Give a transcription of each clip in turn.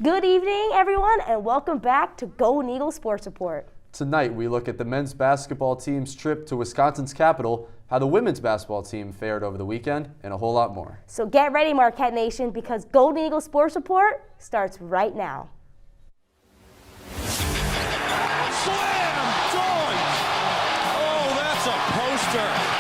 Good evening, everyone, and welcome back to Golden Eagle Sports Report. Tonight, we look at the men's basketball team's trip to Wisconsin's capital, how the women's basketball team fared over the weekend, and a whole lot more. So get ready, Marquette Nation, because Golden Eagle Sports Report starts right now. Slam dunk! Oh, that's a poster.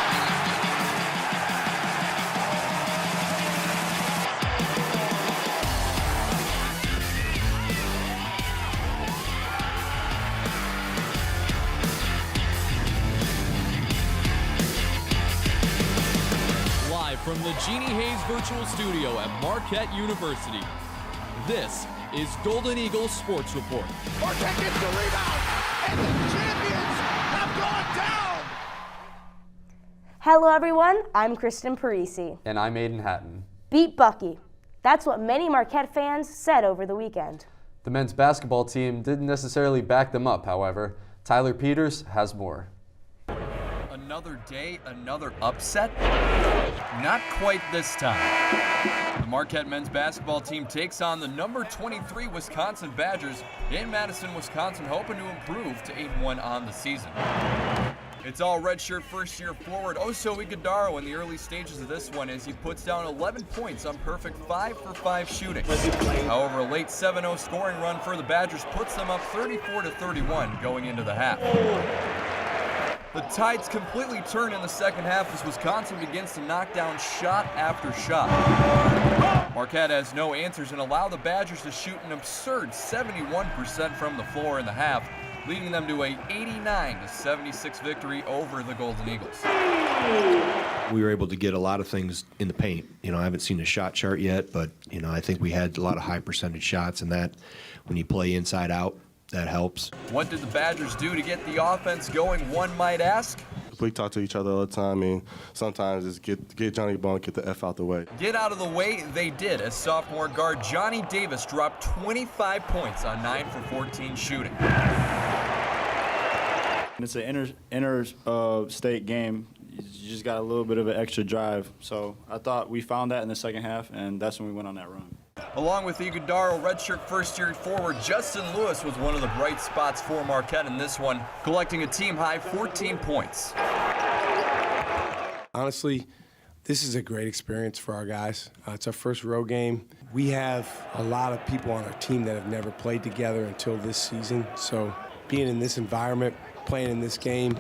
From the Jeannie Hayes Virtual Studio at Marquette University, this is Golden Eagle Sports Report. Marquette gets the rebound, and the champions have gone down! Hello, everyone. I'm Kristen Parisi. And I'm Aiden Hatton. Beat Bucky. That's what many Marquette fans said over the weekend. The men's basketball team didn't necessarily back them up, however. Tyler Peters has more. Another day, another upset? Not quite this time. The Marquette men's basketball team takes on the number 23 Wisconsin Badgers in Madison, Wisconsin, hoping to improve to 8-1 on the season. It's all redshirt first-year forward Oso Ighodaro in the early stages of this one as he puts down 11 points on perfect 5-for-5 shooting. However, a late 7-0 scoring run for the Badgers puts them up 34-31 going into the half. The tides completely turn in the second half as Wisconsin begins to knock down shot after shot. Marquette has no answers and allow the Badgers to shoot an absurd 71% from the floor in the half, leading them to a 89-76 victory over the Golden Eagles. We were able to get a lot of things in the paint. I haven't seen a shot chart yet, but, I think we had a lot of high percentage shots, and that when you play inside out, that helps. What did the Badgers do to get the offense going, one might ask? We talk to each other all the time, and sometimes it's get Johnny Bone, get the F out the way. Get out of the way they did as sophomore guard Johnny Davis dropped 25 points on 9-for-14 shooting. It's an inter-state game. You just got a little bit of an extra drive. So I thought we found that in the second half, and that's when we went on that run. Along with Ighodaro, redshirt first-year forward Justin Lewis was one of the bright spots for Marquette in this one, collecting a team-high 14 points. Honestly, this is a great experience for our guys. It's our first road game. We have a lot of people on our team that have never played together until this season. So being in this environment, playing in this game,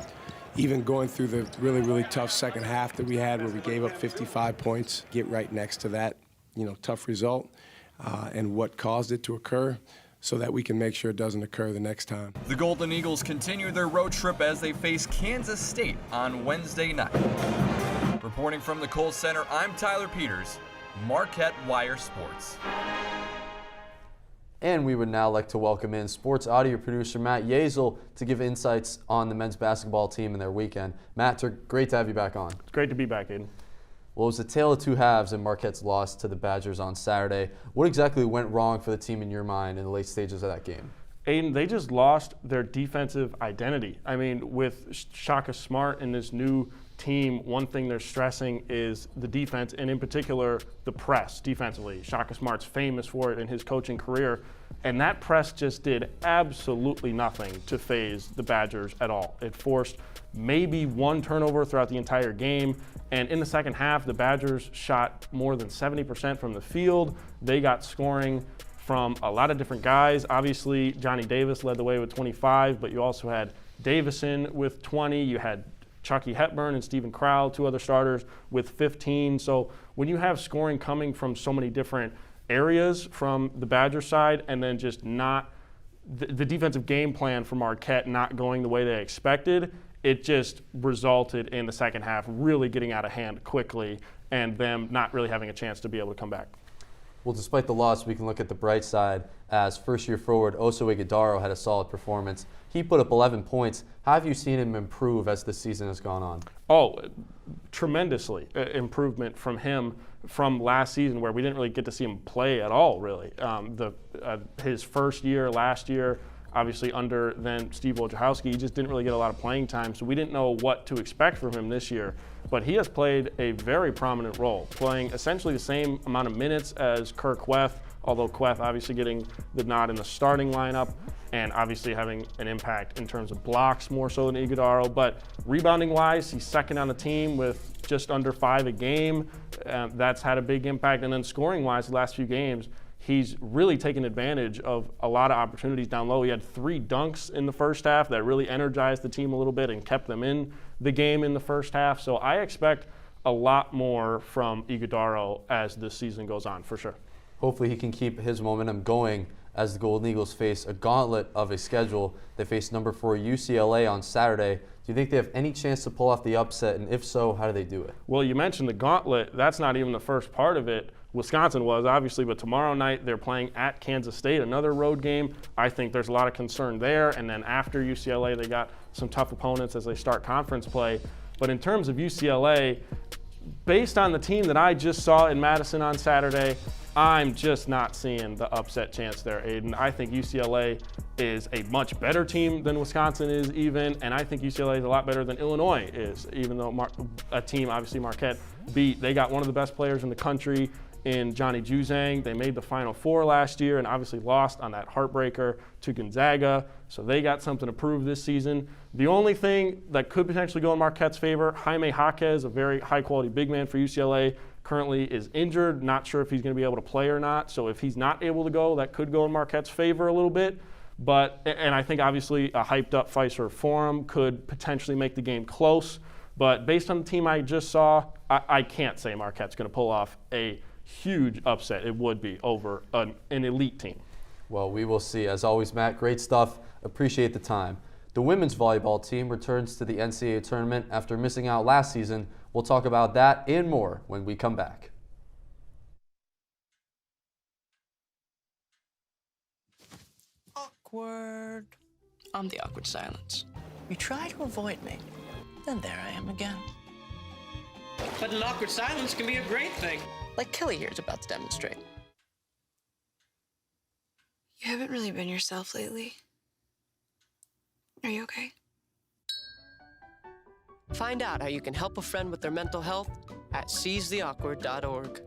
even going through the really, really tough second half that we had where we gave up 55 points, get right next to that, tough result and what caused it to occur so that we can make sure it doesn't occur the next time. The Golden Eagles continue their road trip as they face Kansas State on Wednesday night. Reporting from the Kohl Center, I'm Tyler Peters, Marquette Wire Sports. And we would now like to welcome in sports audio producer Matt Yazel to give insights on the men's basketball team and their weekend. Matt, great to have you back on. It's great to be back, Aiden. Well, it was a tale of two halves in Marquette's loss to the Badgers on Saturday. What exactly went wrong for the team in your mind in the late stages of that game? Aiden, they just lost their defensive identity. With Shaka Smart and this new team, one thing they're stressing is the defense, and in particular, the press defensively. Shaka Smart's famous for it in his coaching career, and that press just did absolutely nothing to phase the Badgers at all. It forced maybe one turnover throughout the entire game, and in the second half, the Badgers shot more than 70% from the field. They got scoring from a lot of different guys. Obviously, Johnny Davis led the way with 25, but you also had Davison with 20. You had Chucky Hepburn and Stephen Crowell, two other starters, with 15. So when you have scoring coming from so many different areas from the Badger side, and then just not the defensive game plan for Marquette not going the way they expected, it just resulted in the second half really getting out of hand quickly and them not really having a chance to be able to come back. Well, despite the loss, we can look at the bright side as first-year forward Oso Ighodaro had a solid performance. He put up 11 points. How have you seen him improve as the season has gone on? Oh, tremendously improvement from him from last season, where we didn't really get to see him play at all, really. His first year last year, obviously under then Steve Wojciechowski, he just didn't really get a lot of playing time, so we didn't know what to expect from him this year. But he has played a very prominent role, playing essentially the same amount of minutes as Kirk Weth, although Queth obviously getting the nod in the starting lineup and obviously having an impact in terms of blocks more so than Iguodaro. But rebounding-wise, he's second on the team with just under 5 a game. That's had a big impact. And then scoring-wise, the last few games, he's really taken advantage of a lot of opportunities down low. He had 3 dunks in the first half that really energized the team a little bit and kept them in the game in the first half. So I expect a lot more from Iguodaro as this season goes on, for sure. Hopefully he can keep his momentum going as the Golden Eagles face a gauntlet of a schedule. They face number 4 UCLA on Saturday. Do you think they have any chance to pull off the upset? And if so, how do they do it? Well, you mentioned the gauntlet. That's not even the first part of it. Wisconsin was, obviously, but tomorrow night they're playing at Kansas State, another road game. I think there's a lot of concern there. And then after UCLA, they got some tough opponents as they start conference play. But in terms of UCLA, based on the team that I just saw in Madison on Saturday, I'm just not seeing the upset chance there, Aiden. I think UCLA is a much better team than Wisconsin is even, and I think UCLA is a lot better than Illinois is, even though a team, obviously Marquette, beat. They got one of the best players in the country in Johnny Juzang. They made the Final Four last year and obviously lost on that heartbreaker to Gonzaga, so they got something to prove this season. The only thing that could potentially go in Marquette's favor, Jaime Jaquez, a very high-quality big man for UCLA, currently is injured. Not sure if he's going to be able to play or not. So if he's not able to go, that could go in Marquette's favor a little bit. And I think obviously a hyped-up Fiserv Forum could potentially make the game close. But based on the team I just saw, I can't say Marquette's going to pull off a huge upset. It would be over an elite team. Well, we will see. As always, Matt, great stuff. Appreciate the time. The women's volleyball team returns to the NCAA tournament after missing out last season. We'll talk about that and more when we come back. Awkward. I'm the awkward silence. You try to avoid me, then there I am again. But an awkward silence can be a great thing. Like Kelly here is about to demonstrate. You haven't really been yourself lately. Are you okay? Find out how you can help a friend with their mental health at seizetheawkward.org.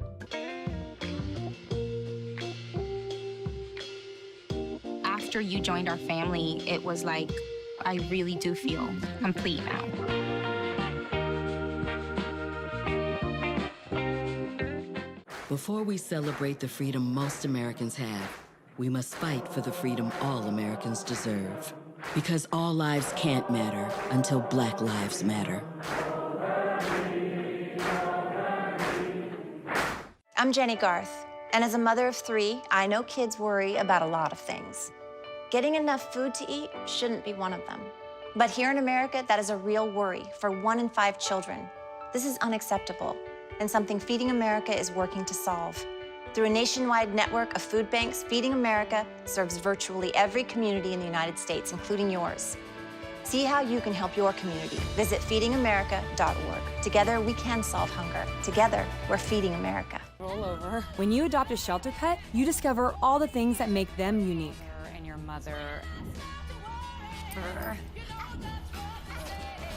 After you joined our family, it was like, I really do feel complete now. Before we celebrate the freedom most Americans have, we must fight for the freedom all Americans deserve. Because all lives can't matter until Black lives matter. I'm Jenny Garth, and as a mother of 3, I know kids worry about a lot of things. Getting enough food to eat shouldn't be one of them. But here in America, that is a real worry for 1 in 5 children. This is unacceptable, and something Feeding America is working to solve. Through a nationwide network of food banks, Feeding America serves virtually every community in the United States, including yours. See how you can help your community. Visit feedingamerica.org. Together, we can solve hunger. Together, we're Feeding America. Roll over. When you adopt a shelter pet, you discover all the things that make them unique. And your mother.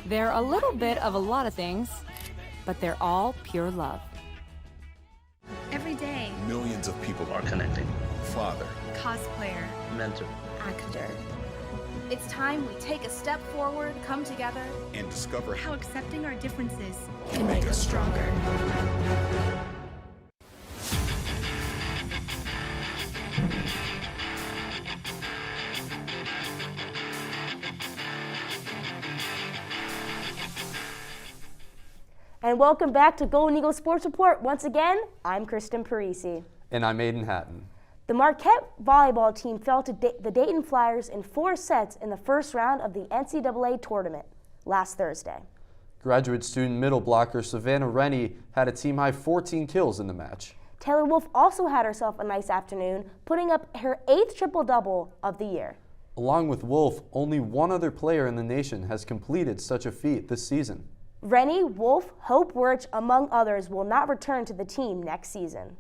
They're a little bit of a lot of things, but they're all pure love. Every day, Millions of people are connecting. Father, cosplayer, mentor, actor. It's time we take a step forward, come together, and discover how accepting our differences can make us stronger. And welcome back to Golden Eagle Sports Report. Once again, I'm Kristen Parisi. And I'm Aiden Hatton. The Marquette volleyball team fell to the Dayton Flyers in 4 sets in the first round of the NCAA tournament last Thursday. Graduate student middle blocker Savannah Rennie had a team-high 14 kills in the match. Taylor Wolf also had herself a nice afternoon, putting up her 8th triple-double of the year. Along with Wolf, only one other player in the nation has completed such a feat this season. Rennie, Wolf, Hope Wirch, among others, will not return to the team next season.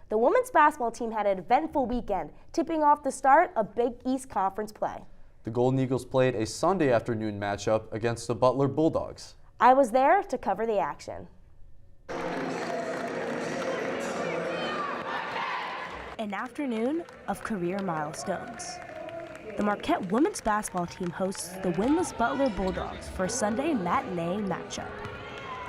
The women's basketball team had an eventful weekend, tipping off the start of Big East Conference play. The Golden Eagles played a Sunday afternoon matchup against the Butler Bulldogs. I was there to cover the action. An afternoon of career milestones. The Marquette women's basketball team hosts the winless Butler Bulldogs for a Sunday matinee matchup.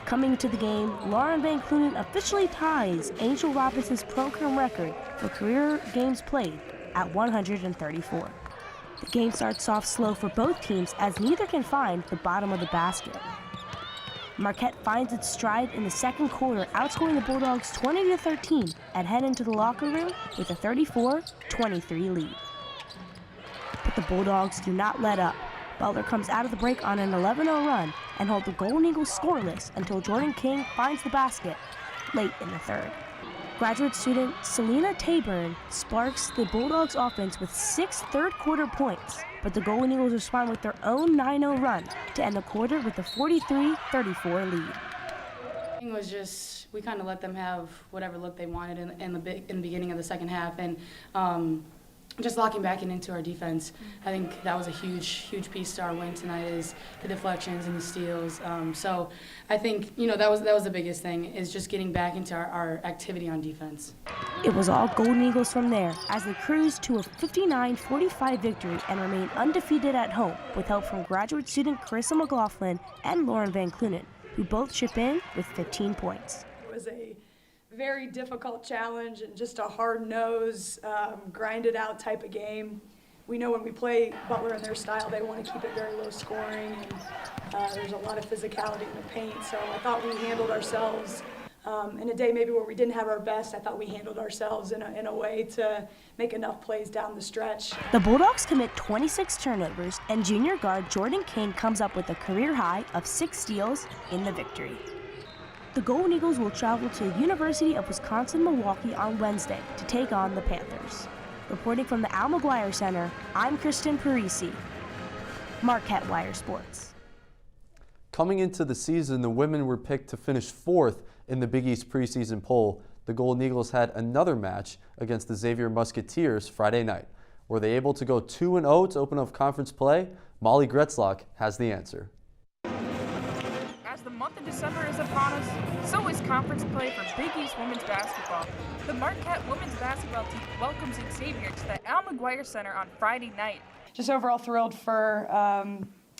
Coming to the game, Lauren Van Clunen officially ties Angel Robinson's program record for career games played at 134. The game starts off slow for both teams as neither can find the bottom of the basket. Marquette finds its stride in the second quarter, outscoring the Bulldogs 20-13 and head into the locker room with a 34-23 lead. But the Bulldogs do not let up. Butler comes out of the break on an 11-0 run and hold the Golden Eagles scoreless until Jordan King finds the basket late in the third. Graduate student Selena Taburn sparks the Bulldogs offense with 6 third-quarter points, but the Golden Eagles respond with their own 9-0 run to end the quarter with a 43-34 lead. It was just, we kind of let them have whatever look they wanted in the beginning of the second half, and just locking back into our defense. I think that was a huge piece to our win tonight, is the deflections and the steals. So I think, that was the biggest thing, is just getting back into our activity on defense. It was all Golden Eagles from there as they cruised to a 59-45 victory and remain undefeated at home with help from graduate student Carissa McLaughlin and Lauren Van Clunen, who both chip in with 15 points. It was a very difficult challenge and just a hard-nosed, grind-it-out type of game. We know when we play Butler in their style, they want to keep it very low scoring, and there's a lot of physicality in the paint. So I thought we handled ourselves in a day maybe where we didn't have our best. I thought we handled ourselves in a way to make enough plays down the stretch. The Bulldogs commit 26 turnovers, and junior guard Jordan King comes up with a career high of 6 steals in the victory. The Golden Eagles will travel to the University of Wisconsin-Milwaukee on Wednesday to take on the Panthers. Reporting from the Al McGuire Center, I'm Kristen Parisi, Marquette Wire Sports. Coming into the season, the women were picked to finish 4th in the Big East preseason poll. The Golden Eagles had another match against the Xavier Musketeers Friday night. Were they able to go 2-0 to open up conference play? Molly Gretzlock has the answer. As the month of December is upon us, so is conference play for Big East women's basketball. The Marquette women's basketball team welcomes Xavier to the Al McGuire Center on Friday night. Just overall thrilled for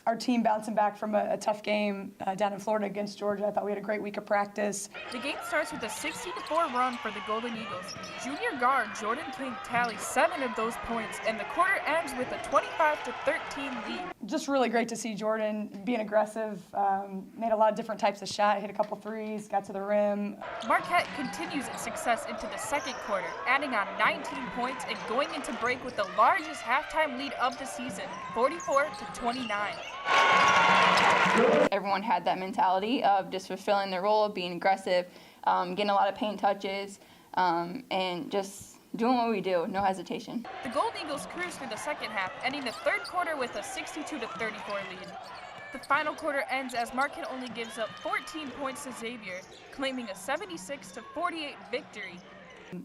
our team bouncing back from a tough game down in Florida against Georgia. I thought we had a great week of practice. The game starts with a 60-4 run for the Golden Eagles. Junior guard Jordan King tallies 7 of those points, and the quarter ends with a 25-13 lead. Just really great to see Jordan being aggressive, made a lot of different types of shots, hit a couple threes, got to the rim. Marquette continues its success into the second quarter, adding on 19 points and going into break with the largest halftime lead of the season, 44-29. Everyone had that mentality of just fulfilling their role, being aggressive, getting a lot of paint touches, and just doing what we do, no hesitation. The Golden Eagles cruised through the second half, ending the third quarter with a 62-34 lead. The final quarter ends as Marquette only gives up 14 points to Xavier, claiming a 76-48 victory.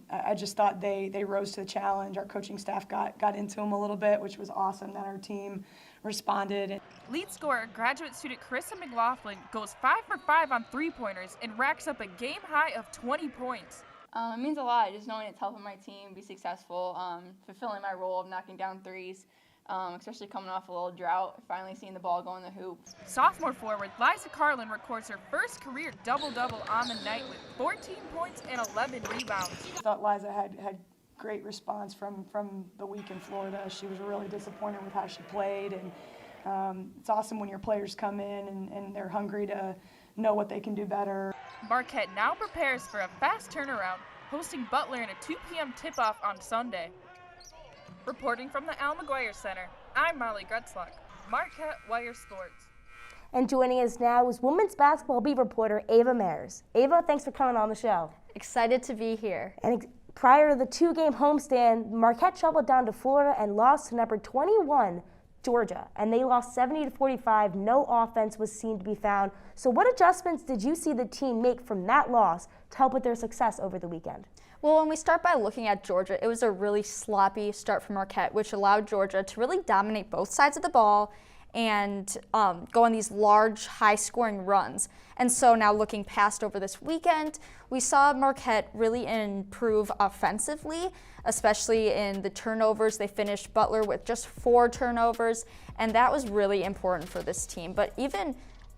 I just thought they rose to the challenge. Our coaching staff got into them a little bit, which was awesome that our team responded. Lead scorer, graduate student Carissa McLaughlin, goes 5 for 5 on three-pointers and racks up a game high of 20 points. It means a lot, just knowing it's helping my team be successful, fulfilling my role of knocking down threes, especially coming off a little drought, finally seeing the ball go in the hoop. Sophomore forward Liza Carlin records her first career double-double on the night with 14 points and 11 rebounds. I thought Liza had great response from the week in Florida. She was really disappointed with how she played, and it's awesome when your players come in and they're hungry to know what they can do better. Marquette now prepares for a fast turnaround, hosting Butler in a 2 p.m. tip-off on Sunday. Reporting from the Al McGuire Center, I'm Molly Gretzlock, Marquette Wire Sports. And joining us now is women's basketball beat reporter Ava Mayers. Ava, thanks for coming on the show. Excited to be here. And prior to the 2-game homestand, Marquette traveled down to Florida and lost to number 21, Georgia. And they lost 70-45. No offense was seen to be found. So what adjustments did you see the team make from that loss to help with their success over the weekend? Well, when we start by looking at Georgia, it was a really sloppy start for Marquette, which allowed Georgia to really dominate both sides of the ball and go on these large, high-scoring runs. And so now looking past over this weekend, we saw Marquette really improve offensively, especially in the turnovers. They finished Butler with just 4 turnovers, and that was really important for this team. But even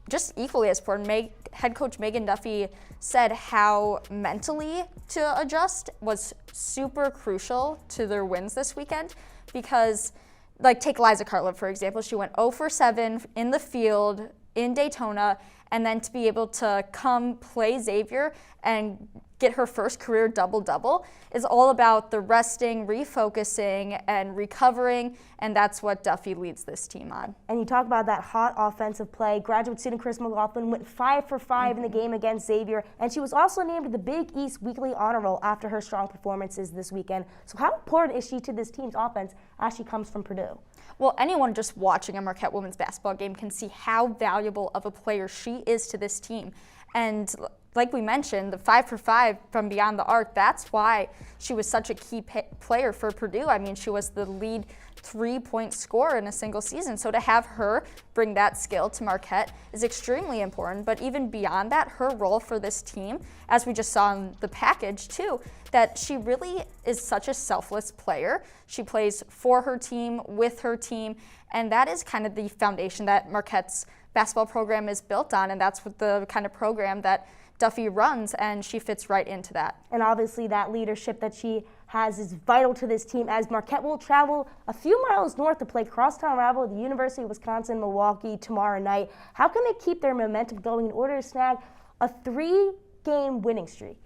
just equally as important, head coach Megan Duffy said how mentally to adjust was super crucial to their wins this weekend, because like take Liza Cartlev, for example. She went 0 for 7 in the field in Daytona, and then to be able to come play Xavier and get her first career double-double is all about the resting, refocusing, and recovering, and that's what Duffy leads this team on. And you talk about that hot offensive play. Graduate student Chris McLaughlin went 5 for 5 in the game against Xavier, and she was also named to the Big East Weekly Honor Roll after her strong performances this weekend. So how important is she to this team's offense as she comes from Purdue? Well, anyone just watching a Marquette women's basketball game can see how valuable of a player she is to this team. And like we mentioned, the 5 for 5 from beyond the arc, that's why she was such a key player for Purdue. I mean, she was the lead 3-point scorer in a single season. So to have her bring that skill to Marquette is extremely important. But even beyond that, her role for this team, as we just saw in the package too, that she really is such a selfless player. She plays for her team, with her team, and that is kind of the foundation that Marquette's basketball program is built on, and that's what the kind of program that Duffy runs, and she fits right into that. And obviously that leadership that she has is vital to this team, as Marquette will travel a few miles north to play crosstown rival the University of Wisconsin-Milwaukee tomorrow night. How can they keep their momentum going in order to snag a 3-game winning streak?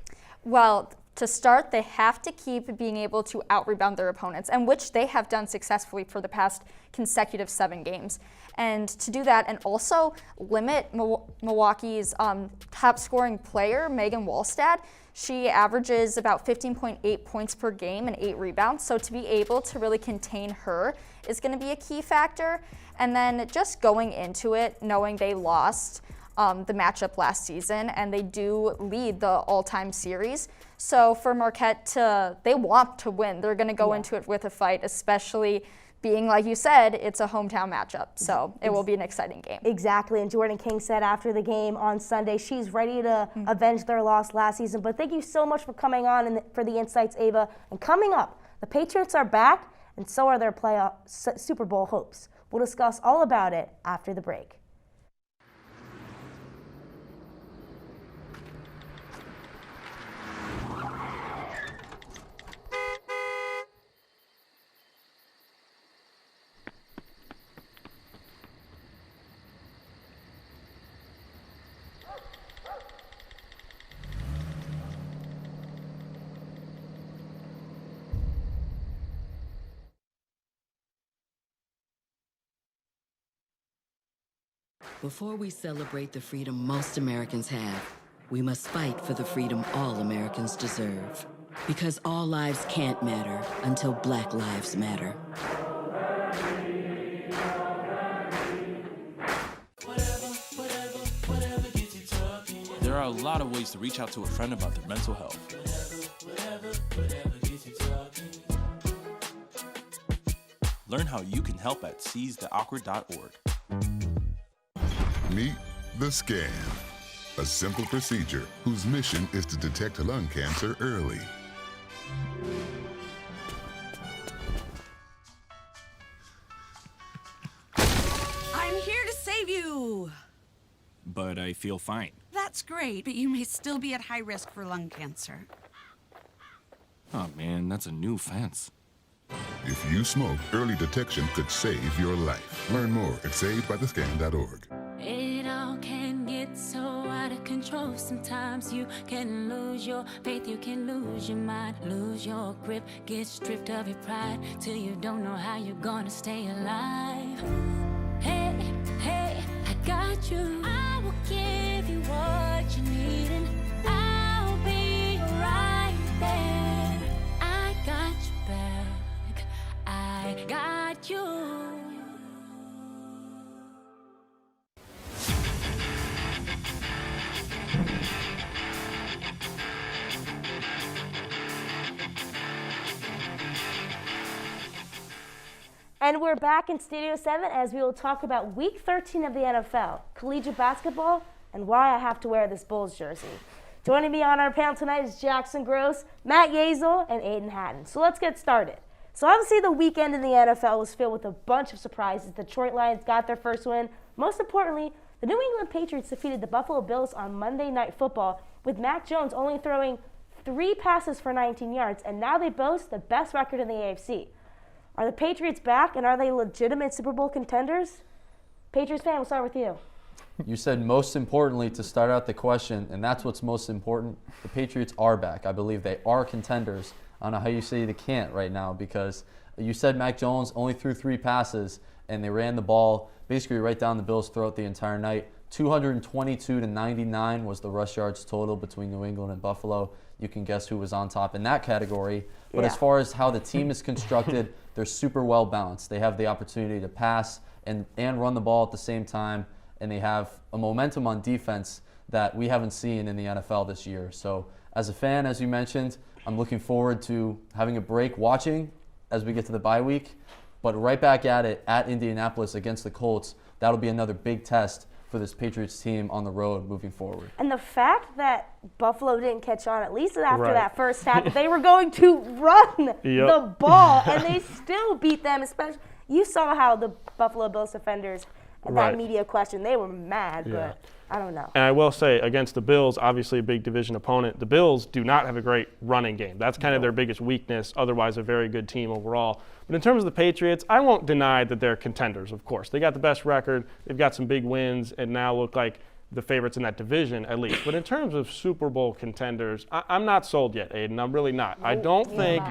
Well, to start, they have to keep being able to out-rebound their opponents, and which they have done successfully for the past consecutive 7 games. And to do that, and also limit Milwaukee's top scoring player, Megan Wallstad. She averages about 15.8 points per game and 8 rebounds. So to be able to really contain her is going to be a key factor. And then just going into it, knowing they lost the matchup last season, and they do lead the all-time series. So for Marquette, they want to win. They're going to go into it with a fight, especially being, like you said, it's a hometown matchup. So it will be an exciting game. Exactly. And Jordan King said after the game on Sunday, she's ready to avenge their loss last season. But thank you so much for coming on and for the insights, Ava. And coming up, the Patriots are back, and so are their playoff Super Bowl hopes. We'll discuss all about it after the break. Before we celebrate the freedom most Americans have, we must fight for the freedom all Americans deserve. Because all lives can't matter until Black lives matter. There are a lot of ways to reach out to a friend about their mental health. Learn how you can help at seizetheawkward.org. Meet the Scan, a simple procedure whose mission is to detect lung cancer early. I'm here to save you. But I feel fine. That's great, but you may still be at high risk for lung cancer. Oh man, that's a new fence. If you smoke, early detection could save your life. Learn more at savedbythescan.org. It all can get so out of control. Sometimes you can lose your faith, you can lose your mind, lose your grip, get stripped of your pride till you don't know how you're gonna stay alive. Hey, hey, I got you. I will give you what you need, and I'll be right there. I got your back. I got you. And we're back in Studio 7 as we will talk about Week 13 of the NFL, collegiate basketball, and why I have to wear this Bulls jersey. Joining me on our panel tonight is Jackson Gross, Matt Yazel, and Aiden Hatton. So let's get started. So obviously the weekend in the NFL was filled with a bunch of surprises. The Detroit Lions got their first win. Most importantly, the New England Patriots defeated the Buffalo Bills on Monday Night Football, with Mac Jones only throwing 3 passes for 19 yards, and now they boast the best record in the AFC. Are the Patriots back, and are they legitimate Super Bowl contenders? Patriots fan, we'll start with you. You said most importantly to start out the question, and that's what's most important. The Patriots are back. I believe they are contenders. I don't know how you say they can't right now, because you said Mac Jones only threw 3 passes, and they ran the ball basically right down the Bills' throat the entire night. 222 to 99 was the rush yards total between New England and Buffalo. You can guess who was on top in that category. But as far as how the team is constructed, they're super well balanced. They have the opportunity to pass and run the ball at the same time, and they have a momentum on defense that we haven't seen in the NFL this year. So as a fan, as you mentioned, I'm looking forward to having a break watching as we get to the bye week. But right back at it at Indianapolis against the Colts, that'll be another big test for this Patriots team on the road moving forward. And the fact that Buffalo didn't catch on, at least after that first half, they were going to run the ball, and they still beat them. Especially, you saw how the Buffalo Bills defenders, that media question, they were mad, but I don't know. And I will say, against the Bills, obviously a big division opponent, the Bills do not have a great running game. That's kind of their biggest weakness, otherwise a very good team overall. But in terms of the Patriots, I won't deny that they're contenders, of course. They got the best record, they've got some big wins, and now look like the favorites in that division at least. But in terms of Super Bowl contenders, I'm not sold yet, Aiden. I'm really not. I don't think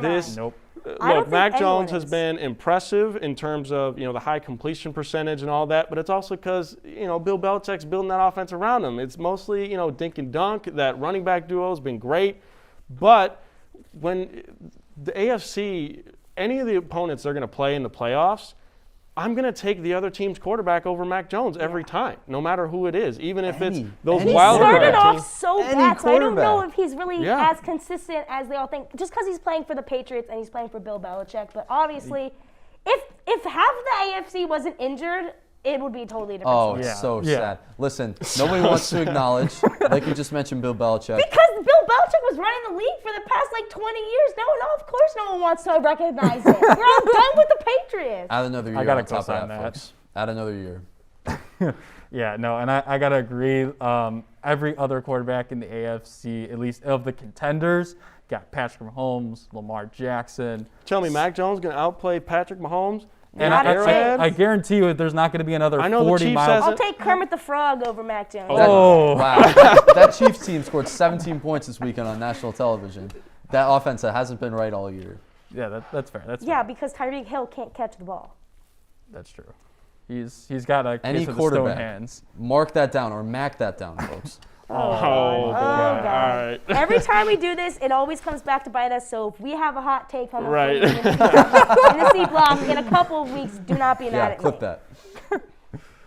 this. Nope. Look, Mac Jones has been impressive in terms of the high completion percentage and all that, but it's also because Bill Belichick's building that offense around him. It's mostly dink and dunk. That running back duo has been great, but when the AFC, any of the opponents they're going to play in the playoffs, I'm going to take the other team's quarterback over Mac Jones every time, no matter who it is, even if it's those wild card teams. He started off so bad, so I don't know if he's really as consistent as they all think, just because he's playing for the Patriots and he's playing for Bill Belichick. But obviously, if half the AFC wasn't injured, it would be totally different. Oh, it's so sad. Listen, nobody wants to acknowledge, like you just mentioned, Bill Belichick. Because Bill Belichick was running the league for the past 20 years. Of course no one wants to recognize it. We're all done with the Patriots. Add another year on top of that, folks. Add another year. And I got to agree. Every other quarterback in the AFC, at least of the contenders, got Patrick Mahomes, Lamar Jackson. Tell me, Mac Jones going to outplay Patrick Mahomes? And I guarantee you there's not going to be another 40 miles. I'll take Kermit the Frog over Mac Jones. Oh, wow. That Chiefs team scored 17 points this weekend on national television. That offense that hasn't been right all year. Yeah, that's fair. Because Tyreek Hill can't catch the ball. That's true. He's got a any case of quarterback. the stone hands. Mark that down or mac that down, folks. God. All right. Every time we do this, it always comes back to bite us. So if we have a hot take on right. in the C block in a couple of weeks, do not be mad at me. Clip that.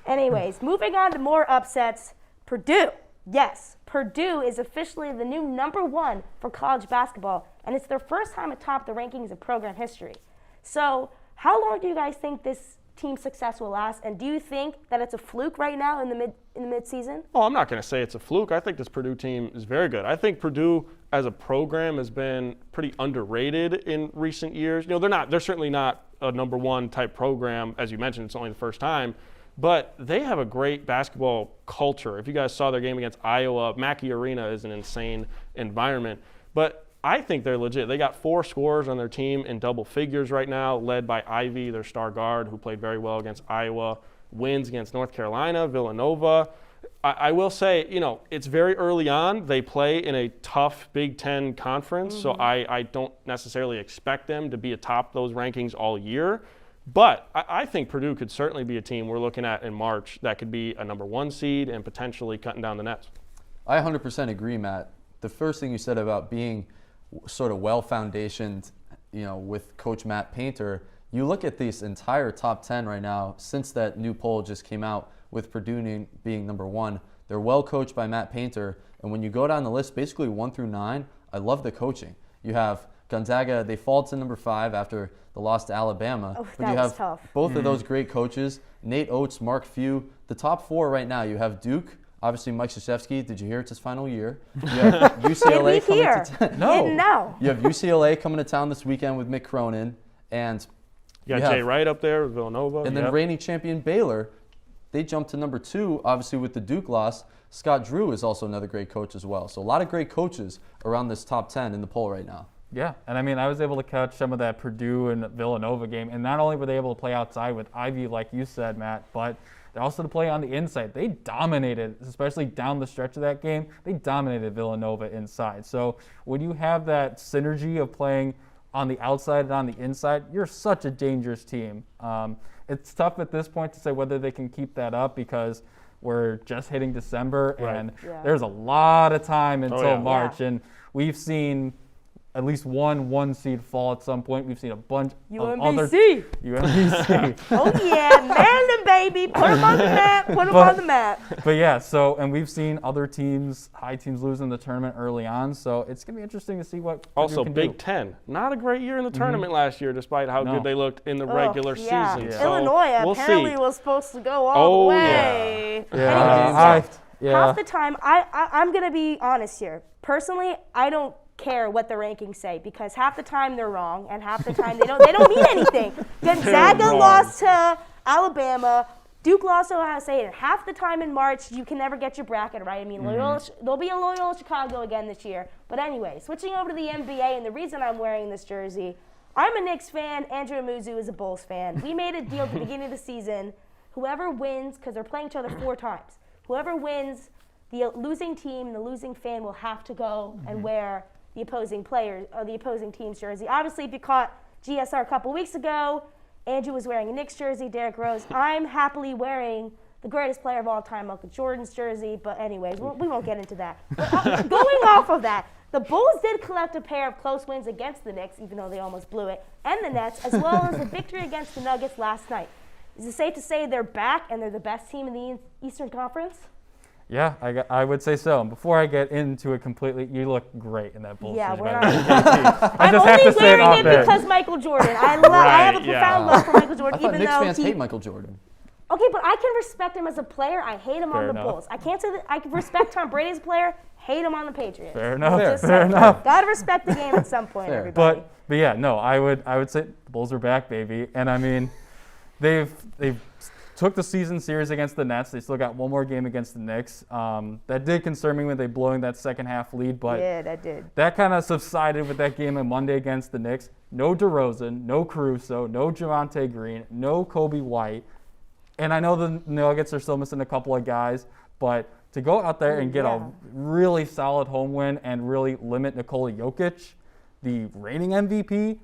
Anyways, moving on to more upsets. Purdue. Yes, Purdue is officially the new #1 for college basketball, and it's their first time atop the rankings of program history. So how long do you guys think this team's success will last, and do you think that it's a fluke right now in the mid-season? Oh, I'm not going to say it's a fluke. I think this Purdue team is very good. I think Purdue as a program has been pretty underrated in recent years. They're certainly not a #1 type program. As you mentioned, it's only the first time, but they have a great basketball culture. If you guys saw their game against Iowa, Mackey Arena is an insane environment, but I think they're legit. They got 4 scorers on their team in double figures right now, led by Ivy, their star guard, who played very well against Iowa, wins against North Carolina, Villanova. I will say, it's very early on. They play in a tough Big Ten conference, so I don't necessarily expect them to be atop those rankings all year. But I think Purdue could certainly be a team we're looking at in March that could be a #1 seed and potentially cutting down the nets. I 100% agree, Matt. The first thing you said about being sort of well-foundationed, with Coach Matt Painter, you look at this entire top 10 right now since that new poll just came out with Purdue being #1. They're well coached by Matt Painter, and when you go down the list, basically 1 through 9, I love the coaching. You have Gonzaga, they fall to number 5 after the loss to Alabama. Oh, but that you was have tough. both of those great coaches, Nate Oates, Mark Few. The top 4 right now, you have Duke, obviously Mike Krzyzewski. Did you hear it's his final year? You have UCLA coming to town. Didn't know. You have UCLA coming to town this weekend with Mick Cronin. And you got Jay Wright up there with Villanova. And then reigning champion Baylor, they jumped to number 2, obviously with the Duke loss. Scott Drew is also another great coach as well. So a lot of great coaches around this top 10 in the poll right now. Yeah, and I mean, I was able to catch some of that Purdue and Villanova game, and not only were they able to play outside with Ivy, like you said, Matt, but they also to play on the inside. They dominated, especially down the stretch of that game. They dominated Villanova inside. So when you have that synergy of playing on the outside and on the inside, you're such a dangerous team. It's tough at this point to say whether they can keep that up because we're just hitting December, and there's a lot of time until March, and we've seen at least one seed fall at some point. We've seen a bunch of other UMBC. Oh yeah, Maryland baby, put them on the map. Put them on the map. But yeah, and we've seen other teams, high teams, lose in the tournament early on. So it's gonna be interesting to see what. Also, can Big do. Ten, not a great year in the tournament last year, despite how good they looked in the regular season. Yeah. So Illinois apparently was supposed to go all the way. Half the time, I'm gonna be honest here. Personally, I don't care what the rankings say because half the time they're wrong and half the time they don't mean anything. Gonzaga lost to Alabama. Duke lost to Ohio State, and half the time in March you can never get your bracket right. I mean, there'll be a Loyola Chicago again this year. But anyway, switching over to the NBA, and the reason I'm wearing this jersey, I'm a Knicks fan. Andrew Amuzu is a Bulls fan. We made a deal at the beginning of the season. Whoever wins, because they're playing each other 4 times, whoever wins, the losing team and the losing fan will have to go and wear the opposing player or the opposing team's jersey. Obviously, if you caught GSR a couple weeks ago, Andrew was wearing a Knicks jersey, Derrick Rose. I'm happily wearing the greatest player of all time, Michael Jordan's jersey. But anyways, we won't get into that. But going off of that, the Bulls did collect a pair of close wins against the Knicks, even though they almost blew it, and the Nets, as well as a victory against the Nuggets last night. Is it safe to say they're back and they're the best team in the Eastern Conference? Yeah, I would say so. And before I get into it completely, you look great in that Bulls Yeah, jersey. we're not. I just have to say it off there. Because Michael Jordan. I have a profound love for Michael Jordan, I thought even Knicks though fans hate Michael Jordan. Okay, but I can respect him as a player. I hate him on the enough. Bulls. I can't say that I can respect Tom Brady as a player. Hate him on the Patriots. Fair enough. Just Fair saying. enough. Gotta respect the game at some point, everybody. But yeah, no, I would say the Bulls are back, baby. And I mean, they've took the season series against the Nets. They still got one more game against the Knicks. That did concern me when they blowing that second half lead, but yeah, that did. That kind of subsided with that game on Monday against the Knicks. No DeRozan, no Caruso, no Javonte Green, no Kobe White. And I know the Nuggets are still missing a couple of guys, but to go out there and get a really solid home win and really limit Nikola Jokic, the reigning MVP,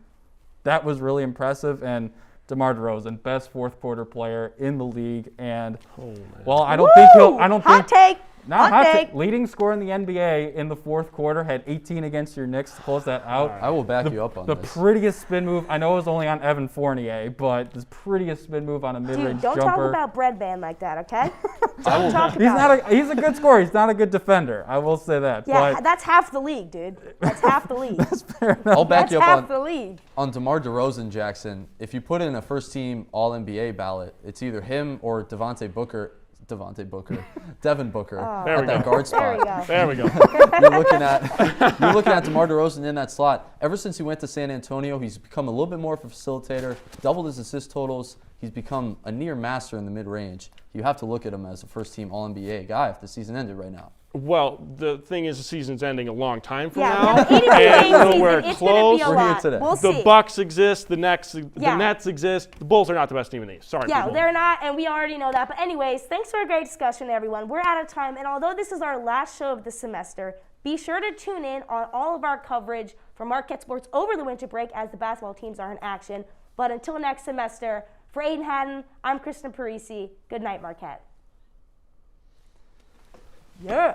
that was really impressive. And DeMar DeRozan, best fourth quarter player in the league, and well, I don't think he'll. I don't hot think. Take. Not hot hot take. Leading scorer in the NBA in the fourth quarter, had 18 against your Knicks to close that out. I will back you up on this. The prettiest spin move. I know it was only on Evan Fournier, but the prettiest spin move on a mid-range Dude, don't jumper. talk about Breadman like that, okay? He's a good scorer. He's not a good defender. I will say that. Yeah, but that's half the league, dude. That's half the league. That's fair enough. I'll back you up half the league. on DeMar DeRozan, Jackson. If you put in a first-team All-NBA ballot, it's either him or Devin Booker at that guard spot. There we go. You're looking at DeMar DeRozan in that slot. Ever since he went to San Antonio, he's become a little bit more of a facilitator, doubled his assist totals. He's become a near master in the mid-range. You have to look at him as a first-team All-NBA guy if the season ended right now. Well, the thing is, the season's ending a long time from now. now. And nowhere close. We're here today. We'll the see. Bucks exist. The Nets exist. The Bulls are not the best team in the East. Sorry. Yeah, people. they're not, and we already know that. But anyways, thanks for a great discussion, everyone. We're out of time, and although this is our last show of the semester, be sure to tune in on all of our coverage for Marquette Sports over the winter break as the basketball teams are in action. But until next semester, for Aiden Haddon, I'm Kristen Parisi. Good night, Marquette. Yeah.